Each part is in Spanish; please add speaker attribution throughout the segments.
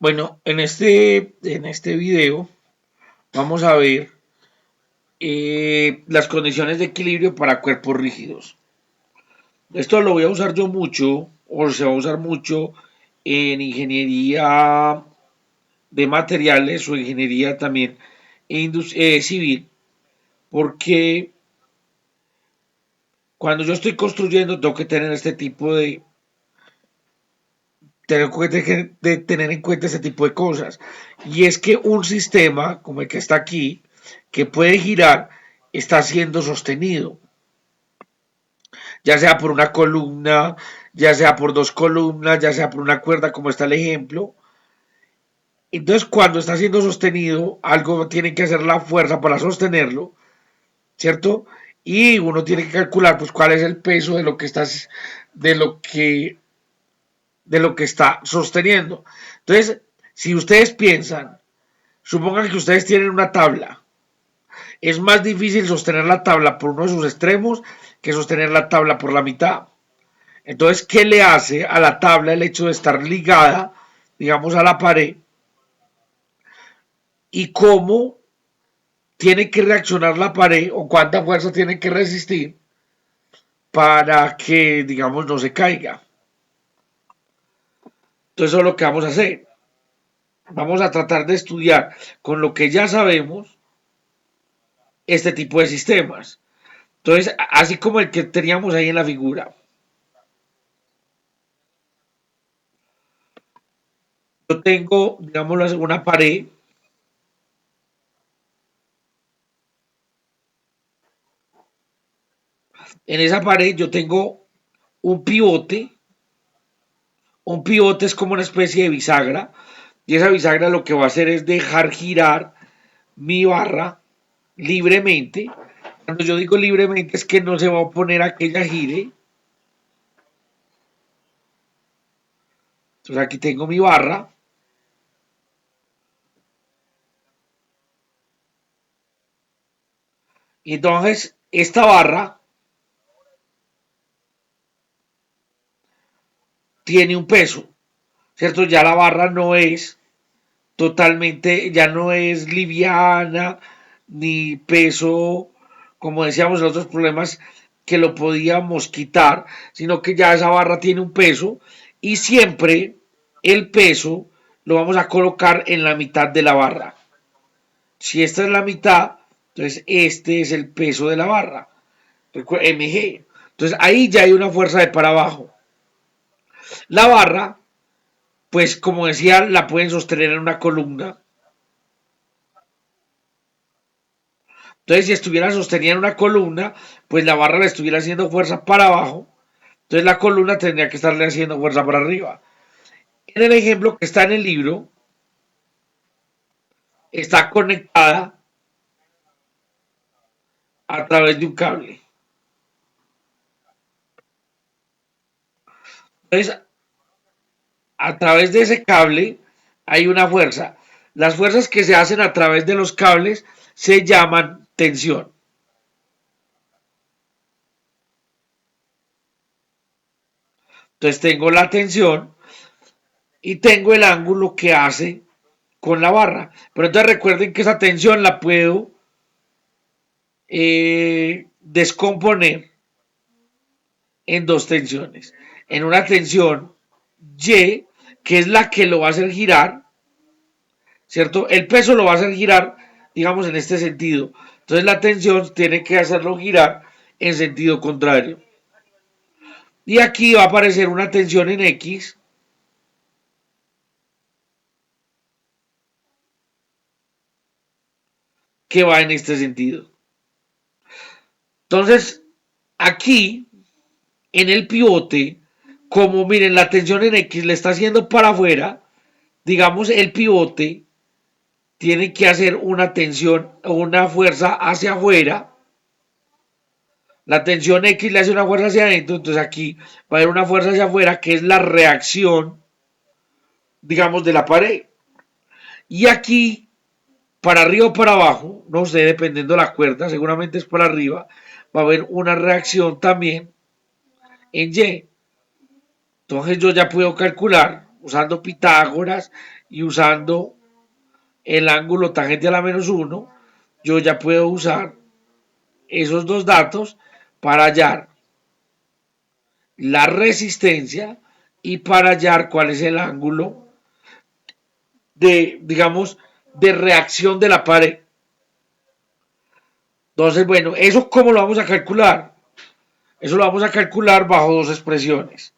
Speaker 1: Bueno, en este video vamos a ver las condiciones de equilibrio para cuerpos rígidos. Esto lo voy a usar yo mucho, o se va a usar mucho en ingeniería de materiales o ingeniería también civil, porque cuando yo estoy construyendo tengo que tener tener en cuenta este tipo de cosas. Y es que un sistema como el que está aquí, que puede girar, está siendo sostenido, ya sea por una columna, ya sea por dos columnas, ya sea por una cuerda, como está el ejemplo. Entonces, cuando está siendo sostenido, algo tiene que hacer la fuerza para sostenerlo, ¿cierto? Y uno tiene que calcular, pues, cuál es el peso de lo que, de lo que está sosteniendo. Entonces, si ustedes piensan, supongan que ustedes tienen una tabla. Es más difícil sostener la tabla por uno de sus extremos que sostener la tabla por la mitad. Entonces, ¿qué le hace a la tabla el hecho de estar ligada, digamos, a la pared? Y cómo tiene que reaccionar la pared o cuánta fuerza tiene que resistir para que, digamos, no se caiga. Entonces, eso es lo que vamos a hacer. Vamos a tratar de estudiar con lo que ya sabemos este tipo de sistemas. Entonces, así como el que teníamos ahí en la figura. Yo tengo, digamos, una pared. En esa pared yo tengo un pivote. Un pivote es como una especie de bisagra. Y esa bisagra lo que va a hacer es dejar girar mi barra libremente. Cuando yo digo libremente es que no se va a oponer a que ella gire. Entonces aquí tengo mi barra. Y entonces esta barra tiene un peso, ¿cierto? Ya la barra no es totalmente, ya no es liviana, ni peso, como decíamos en otros problemas, que lo podíamos quitar, sino que ya esa barra tiene un peso y siempre el peso lo vamos a colocar en la mitad de la barra. Si esta es la mitad, entonces este es el peso de la barra, mg. Entonces ahí ya hay una fuerza de para abajo. La barra, pues como decía, la pueden sostener en una columna. Entonces, si estuviera sostenida en una columna, pues la barra le estuviera haciendo fuerza para abajo. Entonces, la columna tendría que estarle haciendo fuerza para arriba. En el ejemplo que está en el libro, está conectada a través de un cable. Entonces, a través de ese cable hay una fuerza. Las fuerzas que se hacen a través de los cables se llaman tensión. Entonces, tengo la tensión y tengo el ángulo que hace con la barra. Pero entonces recuerden que esa tensión la puedo descomponer en dos tensiones. En una tensión Y, que es la que lo va a hacer girar, ¿cierto? El peso lo va a hacer girar, digamos, en este sentido. Entonces la tensión tiene que hacerlo girar en sentido contrario. Y aquí va a aparecer una tensión en X que va en este sentido. Entonces, aquí, en el pivote, como miren, la tensión en X le está haciendo para afuera, digamos, el pivote tiene que hacer una tensión o una fuerza hacia afuera. La tensión X le hace una fuerza hacia adentro, entonces aquí va a haber una fuerza hacia afuera que es la reacción, digamos, de la pared. Y aquí, para arriba o para abajo, no sé, dependiendo de la cuerda, seguramente es para arriba, va a haber una reacción también en Y. Entonces yo ya puedo calcular, usando Pitágoras y usando el ángulo tangente a la menos 1, yo ya puedo usar esos dos datos para hallar la resistencia y para hallar cuál es el ángulo de, digamos, de reacción de la pared. Entonces, bueno, ¿eso cómo lo vamos a calcular? Eso lo vamos a calcular bajo dos expresiones.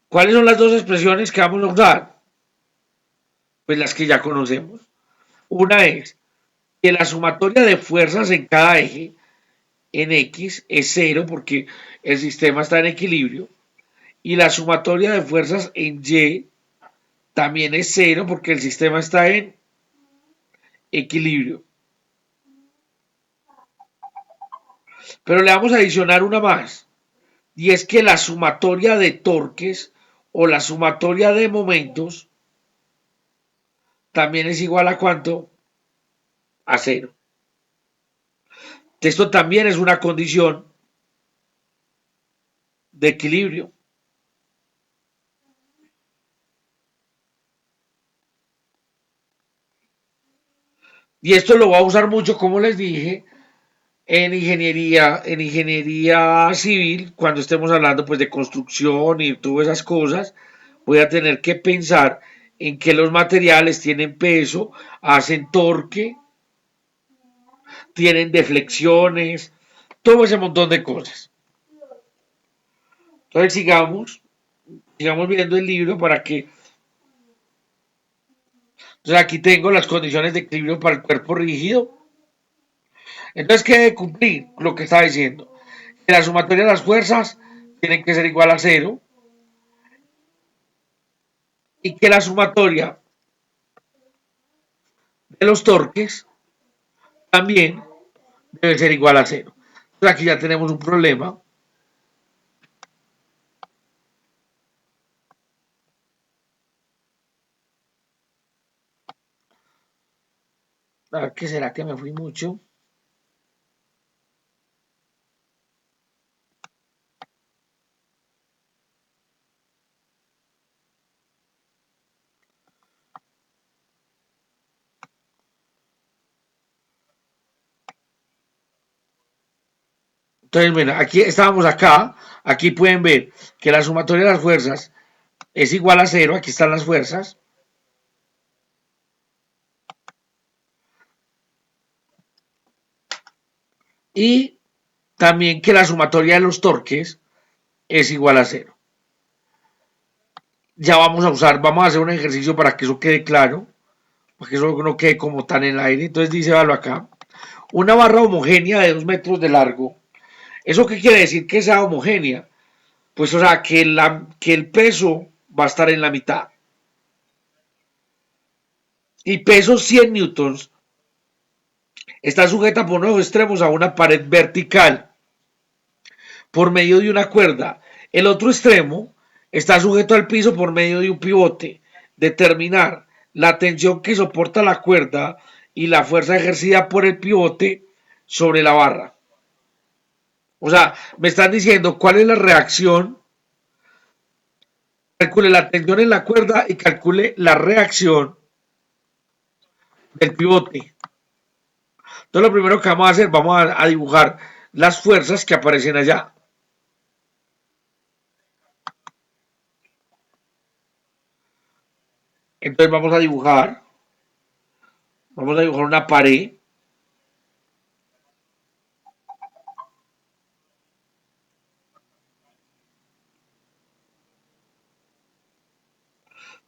Speaker 1: ¿Cuáles son las dos expresiones que vamos a usar? Pues las que ya conocemos. Una es que la sumatoria de fuerzas en cada eje en X es cero porque el sistema está en equilibrio. Y la sumatoria de fuerzas en Y también es cero porque el sistema está en equilibrio. Pero le vamos a adicionar una más. Y es que la sumatoria de torques o la sumatoria de momentos también es igual a ¿cuánto? A cero. Esto también es una condición de equilibrio. Y esto lo va a usar mucho, como les dije, en ingeniería civil, cuando estemos hablando pues de construcción y todas esas cosas, voy a tener que pensar en que los materiales tienen peso, hacen torque, tienen deflexiones, todo ese montón de cosas. Entonces sigamos viendo el libro para que... Entonces aquí tengo las condiciones de equilibrio para el cuerpo rígido. Entonces, ¿qué debe cumplir? Lo que está diciendo. Que la sumatoria de las fuerzas tienen que ser igual a cero y que la sumatoria de los torques también debe ser igual a cero. Entonces aquí ya tenemos un problema. A ver, ¿qué será que me fui mucho? Entonces, bueno, aquí estábamos acá. Aquí pueden ver que la sumatoria de las fuerzas es igual a cero. Aquí están las fuerzas. Y también que la sumatoria de los torques es igual a cero. Ya vamos a hacer un ejercicio para que eso quede claro, para que eso no quede como tan en el aire. Entonces dice, valo acá, una barra homogénea de 2 metros de largo. ¿Eso qué quiere decir que sea homogénea? Pues o sea, que el peso va a estar en la mitad. Y peso 100 newtons está sujeta por unos extremos a una pared vertical por medio de una cuerda. El otro extremo está sujeto al piso por medio de un pivote. Determinar la tensión que soporta la cuerda y la fuerza ejercida por el pivote sobre la barra. O sea, me están diciendo cuál es la reacción, calcule la tensión en la cuerda y calcule la reacción del pivote. Entonces lo primero que vamos a hacer, vamos a dibujar las fuerzas que aparecen allá. Entonces vamos a dibujar una pared.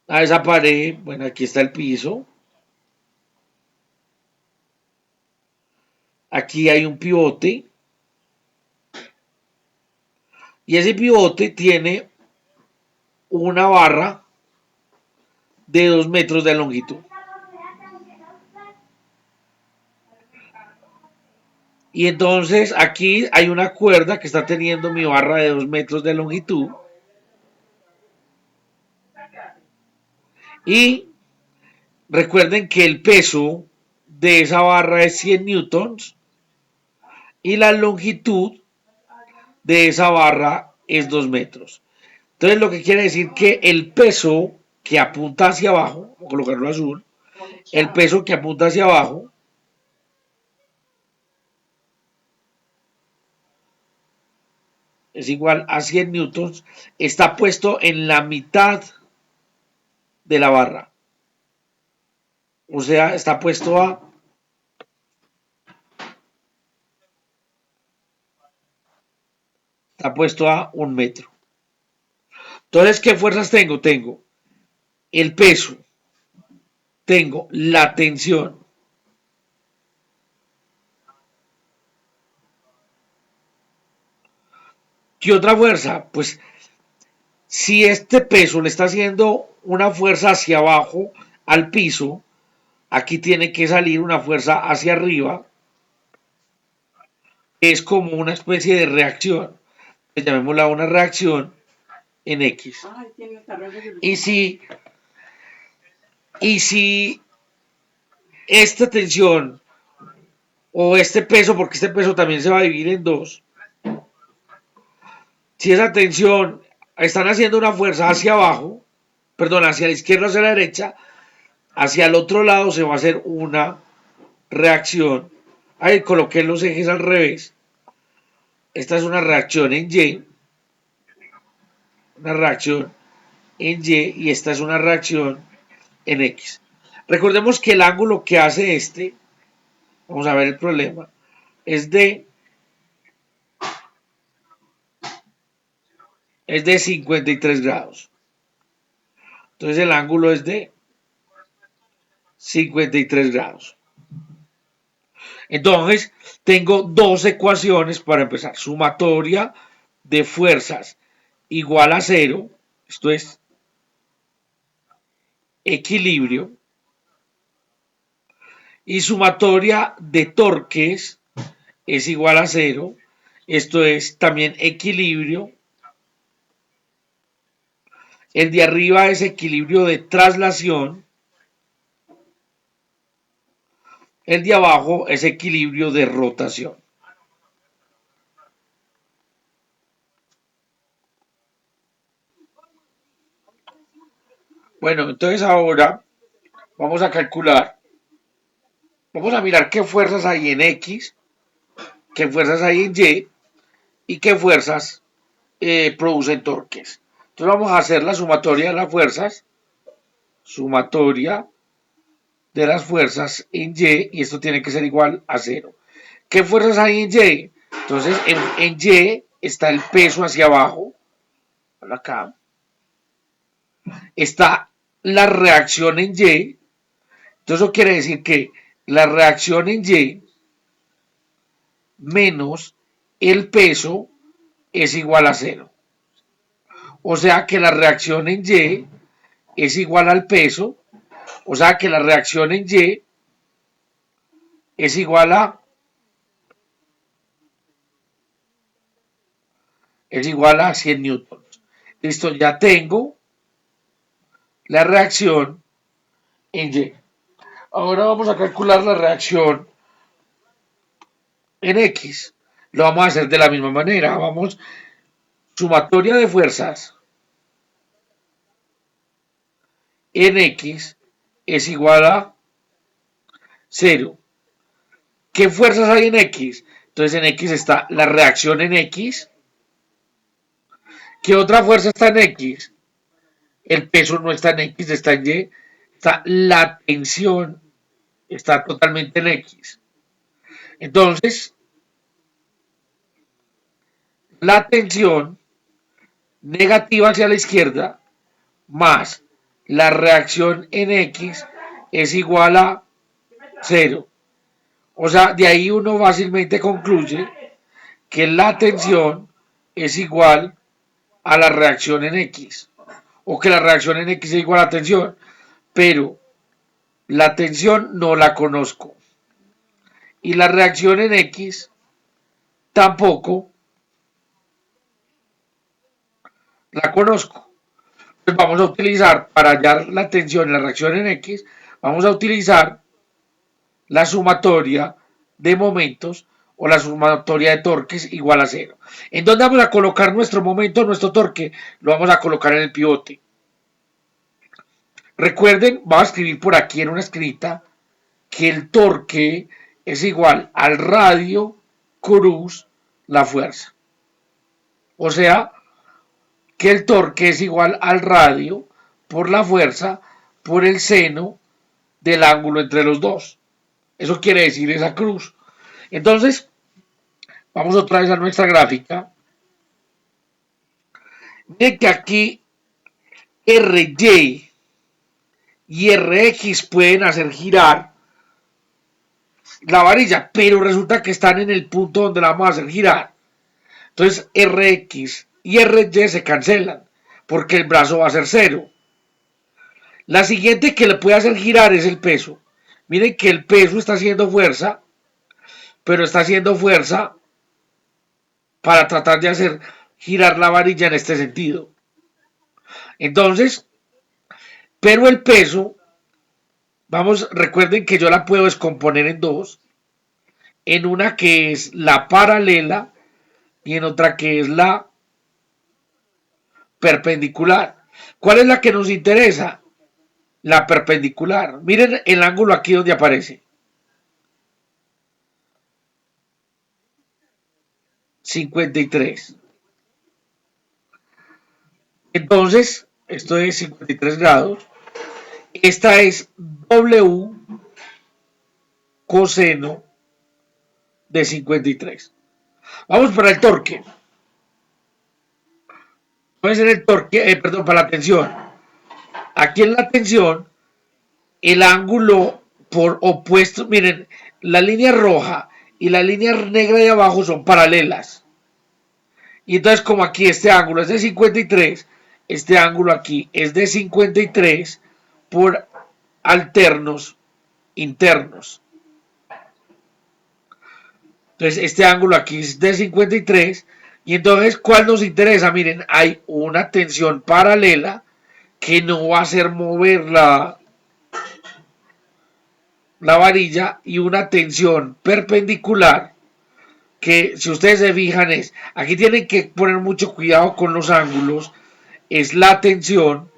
Speaker 1: A esa pared, bueno, aquí está el piso. Aquí hay un pivote. Y ese pivote tiene una barra de 2 metros de longitud. Y entonces aquí hay una cuerda que está teniendo mi barra de 2 metros de longitud. Y recuerden que el peso de esa barra es 100 newtons y la longitud de esa barra es 2 metros. Entonces lo que quiere decir que el peso que apunta hacia abajo, vamos a colocarlo azul, el peso que apunta hacia abajo es igual a 100 newtons, está puesto en la mitad de la barra. O sea, está puesto a 1 metro. Entonces, ¿qué fuerzas tengo? Tengo el peso, tengo la tensión. ¿Qué otra fuerza? Pues si este peso le está haciendo una fuerza hacia abajo al piso, aquí tiene que salir una fuerza hacia arriba, que es como una especie de reacción. Llamémosla una reacción en X. Y si, y si esta tensión o este peso, porque este peso también se va a dividir en dos, si esa tensión están haciendo una fuerza hacia abajo, perdón, hacia la izquierda o hacia la derecha, hacia el otro lado se va a hacer una reacción. Ahí coloqué los ejes al revés. Esta es una reacción en Y, una reacción en Y esta es una reacción en X. Recordemos que el ángulo que hace vamos a ver el problema, es de 53 grados. Entonces el ángulo es de 53 grados. Entonces tengo dos ecuaciones para empezar. Sumatoria de fuerzas igual a cero. Esto es equilibrio. Y sumatoria de torques es igual a cero. Esto es también equilibrio. El de arriba es equilibrio de traslación. El de abajo es equilibrio de rotación. Bueno, entonces ahora vamos a calcular, vamos a mirar qué fuerzas hay en X, qué fuerzas hay en y qué fuerzas producen torques. Entonces vamos a hacer la sumatoria de las fuerzas, sumatoria de las fuerzas en y esto tiene que ser igual a cero. ¿Qué fuerzas hay en Y? Entonces en Y está el peso hacia abajo, acá, está la reacción en Y, entonces eso quiere decir que la reacción en Y menos el peso es igual a cero. O sea que la reacción en Y es igual al peso, o sea que la reacción en Y es igual a 100 newtons. Listo, ya tengo la reacción en Y. Ahora vamos a calcular la reacción en X. Lo vamos a hacer de la misma manera. Vamos, sumatoria de fuerzas en X es igual a 0. ¿Qué fuerzas hay en X? Entonces en X está la reacción en X. ¿Qué otra fuerza está en X? El peso no está en X, está en Y. Está la tensión, está totalmente en X. Entonces, la tensión negativa hacia la izquierda más la reacción en X es igual a 0. O sea, de ahí uno fácilmente concluye que la tensión es igual a la reacción en X. O que la reacción en X es igual a la tensión. Pero la tensión no la conozco. Y la reacción en X tampoco la conozco. Pues vamos a utilizar, para hallar la tensión y la reacción en X, vamos a utilizar la sumatoria de momentos o la sumatoria de torques igual a cero. ¿En dónde vamos a colocar nuestro momento, nuestro torque? Lo vamos a colocar en el pivote. Recuerden, voy a escribir por aquí en una escrita que el torque es igual al radio cruz la fuerza. O sea, que el torque es igual al radio por la fuerza por el seno del ángulo entre los dos. Eso quiere decir esa cruz. Entonces, vamos otra vez a nuestra gráfica. Miren que aquí RY y RX pueden hacer girar la varilla, pero resulta que están en el punto donde la vamos a hacer girar. Entonces RX y RY se cancelan porque el brazo va a ser cero. La siguiente que le puede hacer girar es el peso. Miren que el peso está haciendo fuerza, pero está haciendo fuerza para tratar de hacer girar la varilla en este sentido. Entonces, pero el peso, vamos, recuerden que yo la puedo descomponer en dos, en una que es la paralela y en otra que es la perpendicular. ¿Cuál es la que nos interesa? La perpendicular. Miren el ángulo aquí donde aparece. 53. Entonces, esto es 53 grados. Esta es W coseno de 53. Vamos para el torque. Puede ser el torque, perdón, para la tensión. Aquí en la tensión, el ángulo por opuesto, miren, la línea roja y la línea negra de abajo son paralelas. Y entonces como aquí este ángulo es de 53, este ángulo aquí es de 53 por alternos internos. Entonces este ángulo aquí es de 53 y entonces ¿cuál nos interesa? Miren, hay una tensión paralela que no va a hacer mover la varilla y una tensión perpendicular que si ustedes se fijan es, aquí tienen que poner mucho cuidado con los ángulos, es la tensión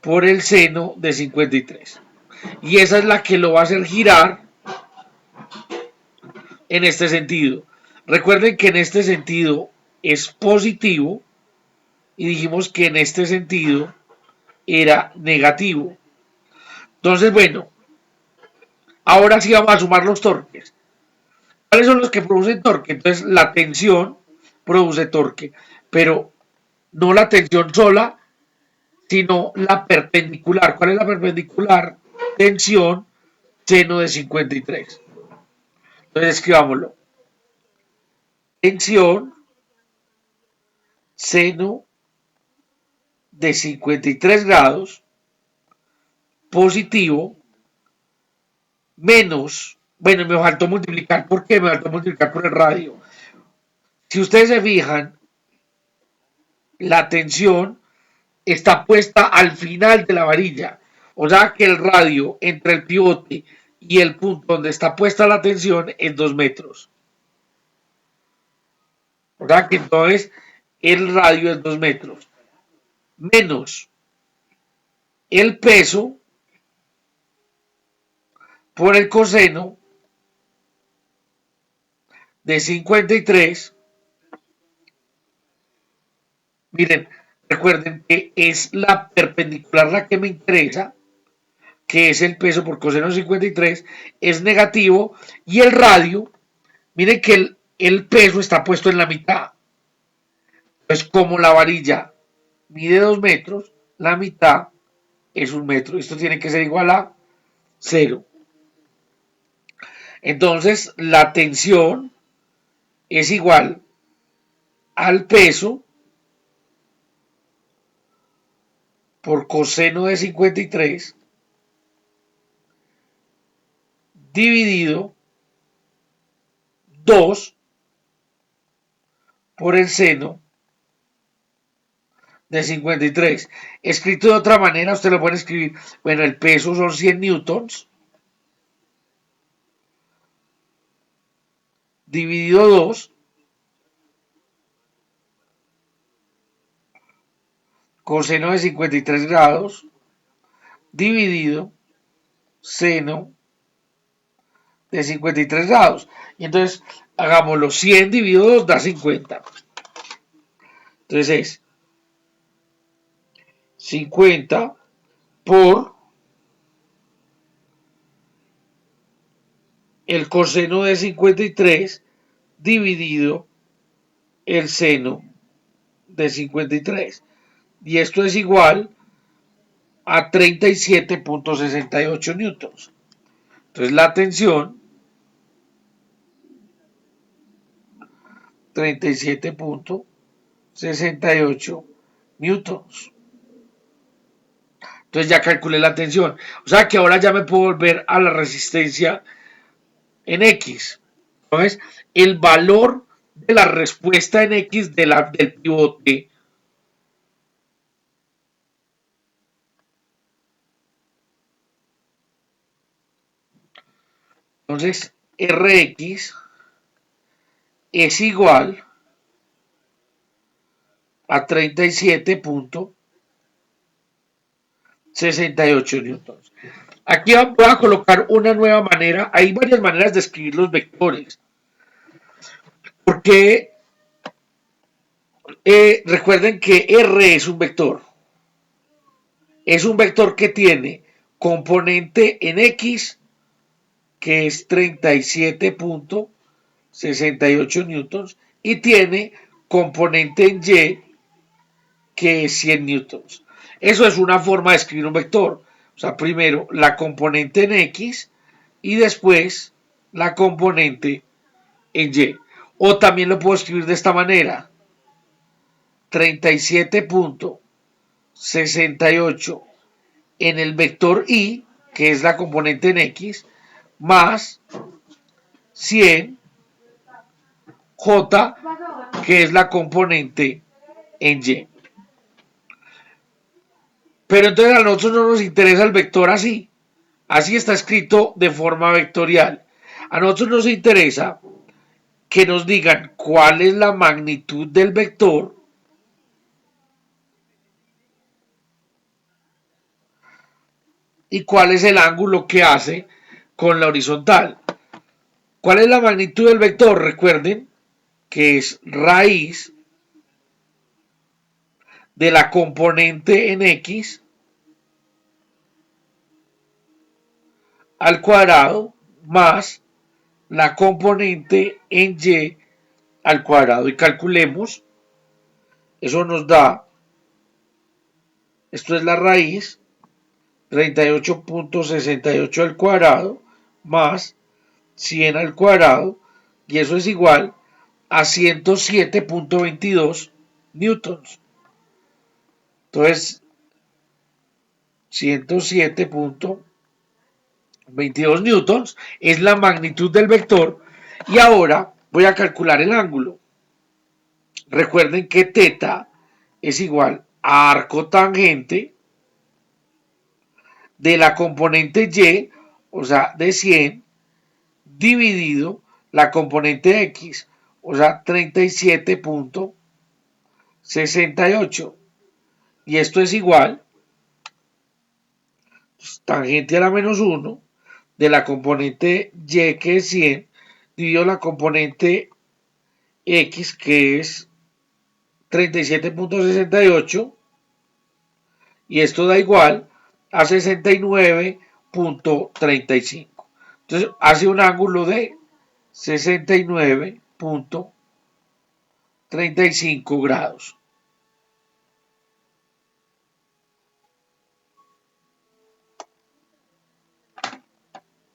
Speaker 1: por el seno de 53. Y esa es la que lo va a hacer girar en este sentido. Recuerden que en este sentido es positivo y dijimos que en este sentido era negativo. Entonces, bueno, ahora sí vamos a sumar los torques. ¿Cuáles son los que producen torque? Entonces, la tensión produce torque, pero no la tensión sola, sino la perpendicular. ¿Cuál es la perpendicular? Tensión seno de 53. Entonces, escribámoslo. Tensión seno de 53 grados positivo menos, bueno, me faltó multiplicar, ¿por qué? Me faltó multiplicar por el radio. Si ustedes se fijan, la tensión está puesta al final de la varilla, o sea que el radio entre el pivote y el punto donde está puesta la tensión es 2 metros. O sea que entonces el radio es 2 metros. Menos el peso por el coseno de 53. Miren, recuerden que es la perpendicular la que me interesa, que es el peso por coseno de 53, es negativo y el radio, miren que el peso está puesto en la mitad. Pues como la varilla mide 2 metros, la mitad es 1 metro. Esto tiene que ser igual a 0. Entonces la tensión es igual al peso por coseno de 53 dividido 2 por el seno de 53. Escrito de otra manera, usted lo puede escribir, bueno, el peso son 100 newtons dividido 2 coseno de 53 grados dividido seno de 53 grados. Y entonces hagámoslo, 100 dividido 2 da 50. Entonces es 50 por el coseno de 53 dividido el seno de 53. Y esto es igual a 37.68 newtons. Entonces la tensión 37.68 newtons. Entonces ya calculé la tensión. O sea que ahora ya me puedo volver a la resistencia en X. Entonces, el valor de la respuesta en X del pivote entonces Rx es igual a 37.68 newtons. Aquí voy a colocar una nueva manera. Hay varias maneras de escribir los vectores. Porque recuerden que R es un vector. Es un vector que tiene componente en X, que es 37.68 newtons, y tiene componente en Y, que es 100 newtons. Eso es una forma de escribir un vector. O sea, primero la componente en X y después la componente en Y. O también lo puedo escribir de esta manera. 37.68 en el vector Y, que es la componente en X, más 100 J, que es la componente en Y. Pero entonces a nosotros no nos interesa el vector así. Así está escrito de forma vectorial. A nosotros nos interesa que nos digan cuál es la magnitud del vector y cuál es el ángulo que hace con la horizontal. ¿Cuál es la magnitud del vector? Recuerden que es raíz de la componente en X al cuadrado más la componente en Y al cuadrado. Y calculemos, eso nos da, esto es la raíz, 38.68 al cuadrado más 100 al cuadrado, y eso es igual a 107.22 newtons. Entonces, 107.22 newtons es la magnitud del vector. Y ahora voy a calcular el ángulo. Recuerden que θ es igual a arco tangente de la componente Y, o sea, de 100, dividido la componente X, o sea, 37.68. Y esto es igual, pues, tangente a la menos 1, de la componente Y, que es 100, dividido la componente X, que es 37.68, y esto da igual a 69.35. Entonces hace un ángulo de 69.35 grados.